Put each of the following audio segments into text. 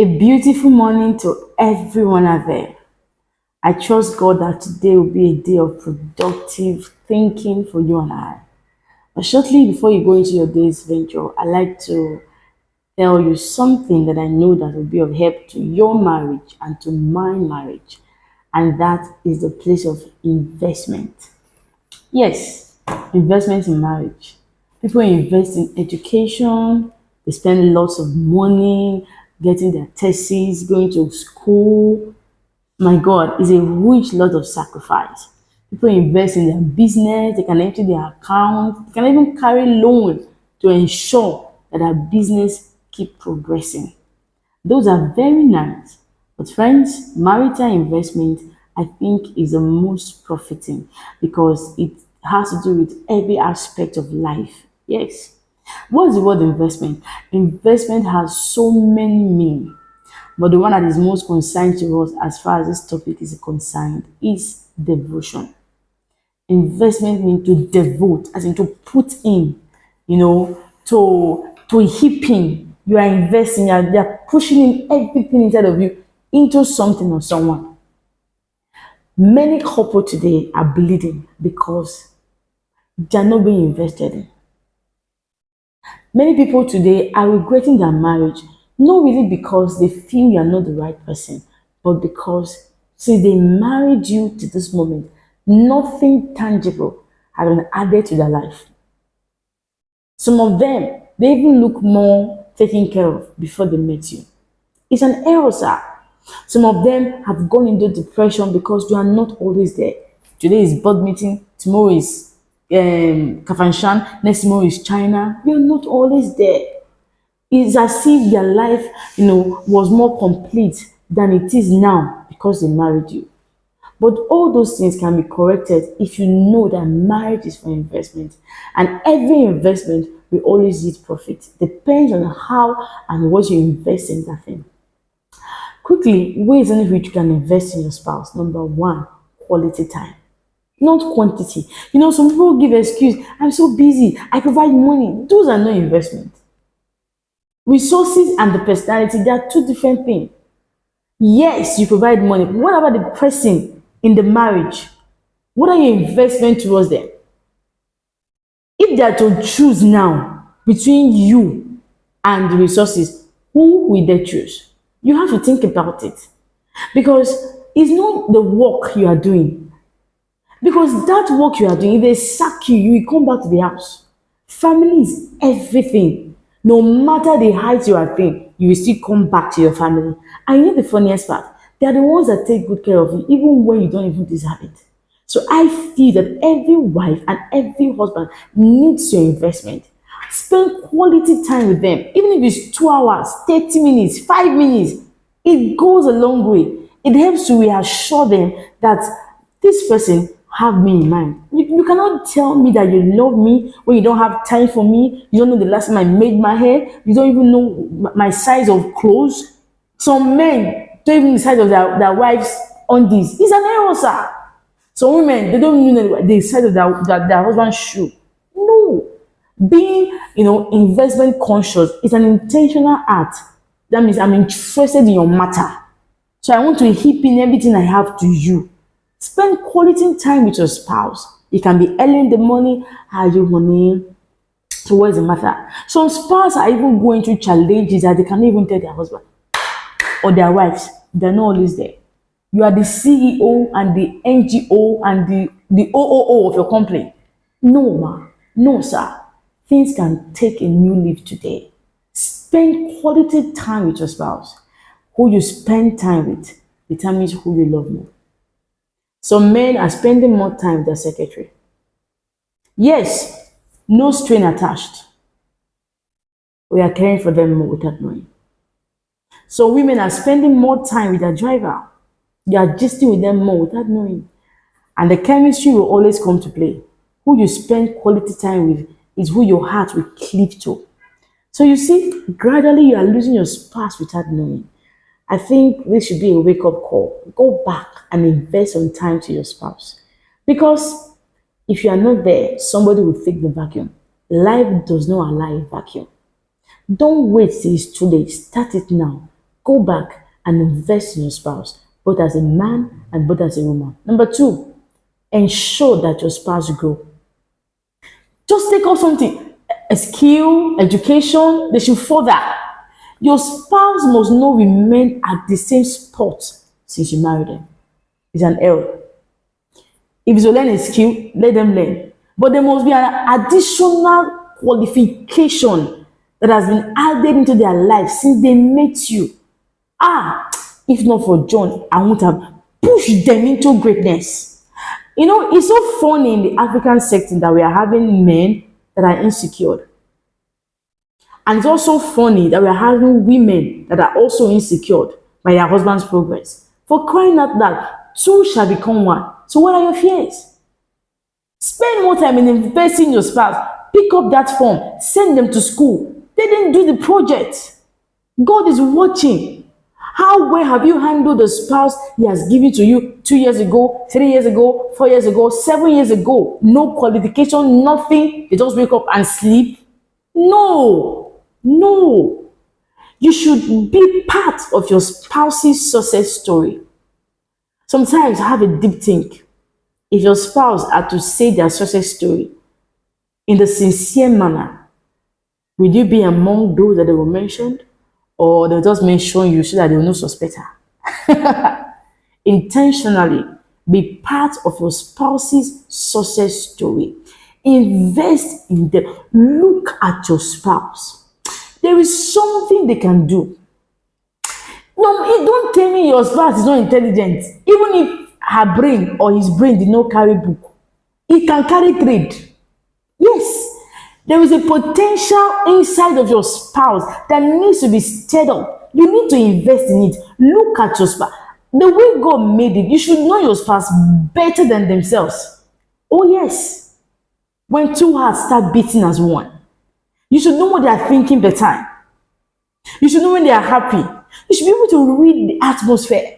A beautiful morning to everyone out there. I trust God that today will be a day of productive thinking for you and I. But shortly before you go into your day's venture, I'd like to tell you something that I know that will be of help to your marriage and to my marriage. And that is the place of investment. Yes, investment in marriage. People invest in education, they spend lots of money getting their thesis, going to school. My God, it's a huge lot of sacrifice. People invest in their business, they can empty their account, they can even carry loan to ensure that their business keep progressing. Those are very nice. But friends, marital investment, I think, is the most profiting because it has to do with every aspect of life. Yes. What is the word investment? Investment has so many meanings. But the one that is most concerned to us as far as this topic is concerned is devotion. Investment means to devote, as in to put in, to heap in. You are investing, you're pushing in everything inside of you into something or someone. Many couples today are bleeding because they are not being invested in. Many people today are regretting their marriage, not really because they feel you are not the right person, but because since they married you to this moment, nothing tangible has been added to their life. Some of them, they even look more taken care of before they met you. It's an error, sir. Some of them have gone into depression because you are not always there. Today is board meeting, tomorrow is Kafanshan, next tomorrow is China. You are not always there. It's as if their life, was more complete than it is now because they married you. But all those things can be corrected if you know that marriage is for investment. And every investment will always yield profit. Depends on how and what you invest in that thing. Quickly, ways in which you can invest in your spouse. Number one, quality time, not quantity. Some people give excuse, I'm so busy, I provide money. Those are not investment. Resources and the personality, they are two different things. Yes, you provide money. But what about the person in the marriage? What are your investment towards them? If they are to choose now between you and the resources, who will they choose? You have to think about it because it's not the work you are doing. Because that work you are doing, if they sack you, you will come back to the house. Family is everything. No matter the height you are in, you will still come back to your family. And you know the funniest part? They are the ones that take good care of you, even when you don't even deserve it. So I feel that every wife and every husband needs your investment. Spend quality time with them, even if it's 2 hours, 30 minutes, 5 minutes. It goes a long way. It helps to reassure them that this person have me in mind. You cannot tell me that you love me when you don't have time for me. You don't know the last time I made my hair. You don't even know my size of clothes. Some men don't even know the size of their wives on this. It's an error, sir. Some women, they don't even know the size of their husband's shoe. No. Being, investment conscious is an intentional act. That means I'm interested in your matter. So I want to heap in everything I have to you. Spend quality time with your spouse. It can be early in the morning. How are you, honey? So what's the matter? Some spouses are even going through challenges that they can't even tell their husband or their wives. They're not always there. You are the CEO and the NGO and the OOO of your company. No, ma. No, sir. Things can take a new leaf today. Spend quality time with your spouse. Who you spend time with determines who you love more. Some men are spending more time with their secretary. Yes, no strain attached. We are caring for them more without knowing. So women are spending more time with their driver. You are gisting with them more without knowing. And the chemistry will always come to play. Who you spend quality time with is who your heart will cleave to. So you see, gradually you are losing your spouse without knowing. I think this should be a wake-up call. Go back and invest some time to your spouse. Because if you are not there, somebody will take the vacuum. Life does not allow a vacuum. Don't wait till it's too late. Start it now. Go back and invest in your spouse, both as a man and both as a woman. Number two, ensure that your spouse grow. Just take up something, a skill, education, they should further. Your spouse must not remain at the same spot since you married them. It's an error. If you learn a skill, let them learn. But there must be an additional qualification that has been added into their life since they met you. If not for John, I would have pushed them into greatness. You know, it's so funny in the African setting that we are having men that are insecure. And it's also funny that we are having women that are also insecure by their husband's progress. For crying out loud, two shall become one. So what are your fears? Spend more time in investing in your spouse. Pick up that form. Send them to school. They didn't do the project. God is watching. How well have you handled the spouse he has given to you 2 years ago, 3 years ago, 4 years ago, 7 years ago? No qualification, nothing. They just wake up and sleep. No. You should be part of your spouse's success story. Sometimes have a deep think. If your spouse had to say their success story in the sincere manner, will you be among those that they were mentioned? Or they'll just mention you so that they will not suspect her? Intentionally be part of your spouse's success story. Invest in them. Look at your spouse. There is something they can do. No, don't tell me your spouse is not intelligent. Even if her brain or his brain did not carry book, it can carry trade. Yes, there is a potential inside of your spouse that needs to be stirred up. You need to invest in it. Look at your spouse. The way God made it, you should know your spouse better than themselves. Oh yes. When two hearts start beating as one, you should know what they are thinking the time. You should know when they are happy. You should be able to read the atmosphere.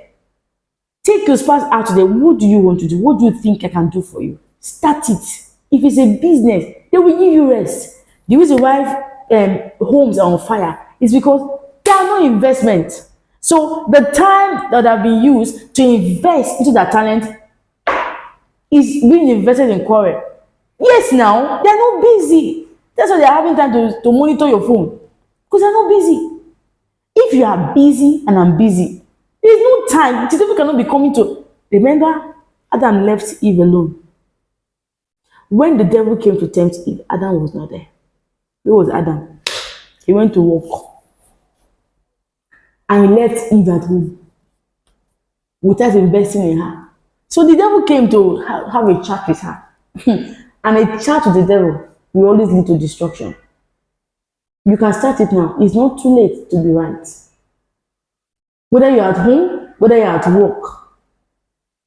Take your spouse out today. What do you want to do? What do you think I can do for you? Start it. If it's a business, they will give you rest. The reason why homes are on fire is because there are no investment. So the time that have been used to invest into that talent is being invested in quarrel. Yes, now they are not busy. That's why they are having time to monitor your phone, because they're not busy. If you are busy and I'm busy, there is no time. The devil cannot be coming to. Remember, Adam left Eve alone. When the devil came to tempt Eve, Adam was not there. Where was Adam? He went to work. And he left Eve at home without investing in her. So the devil came to have a chat with her. And a chat with the devil will always lead to destruction. You can start it now. It's not too late to be right. Whether you're at home, whether you're at work,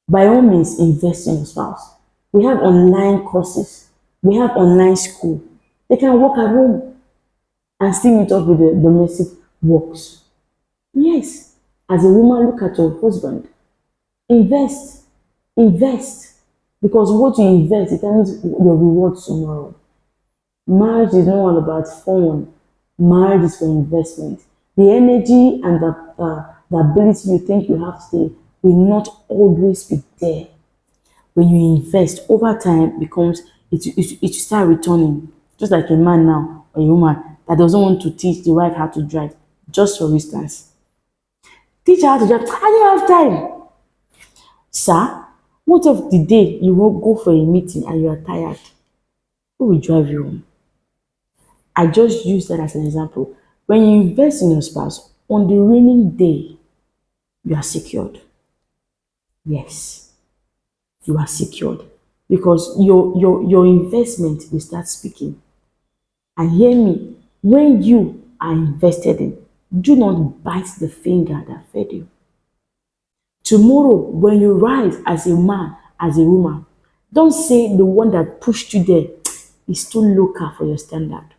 by all means, invest in your spouse. We have online courses. We have online school. They can work at home and still meet up with the domestic works. Yes, as a woman, look at your husband. Invest. Because what you invest determines your reward tomorrow. Marriage is not all about fun. Marriage is for investment. The energy and the ability you think you have today will not always be there. When you invest, over time it start returning. Just like a man now or a woman that doesn't want to teach the wife how to drive. Just for instance, teach her how to drive. I don't have time. Sir, what if the day you will go for a meeting and you are tired? Who will drive you home? I just use that as an example. When you invest in your spouse, on the raining day, you are secured. Yes, you are secured because your investment will start speaking. And hear me, when you are invested in, do not bite the finger that fed you. Tomorrow, when you rise as a man, as a woman, don't say the one that pushed you there is too local for your standard.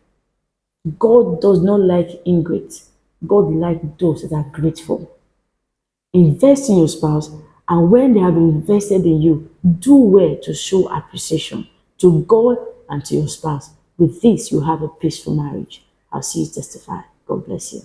God does not like ingrates. God likes those that are grateful. Invest in your spouse, and when they have invested in you, do well to show appreciation to God and to your spouse. With this, you have a peaceful marriage. I'll see you testify. God bless you.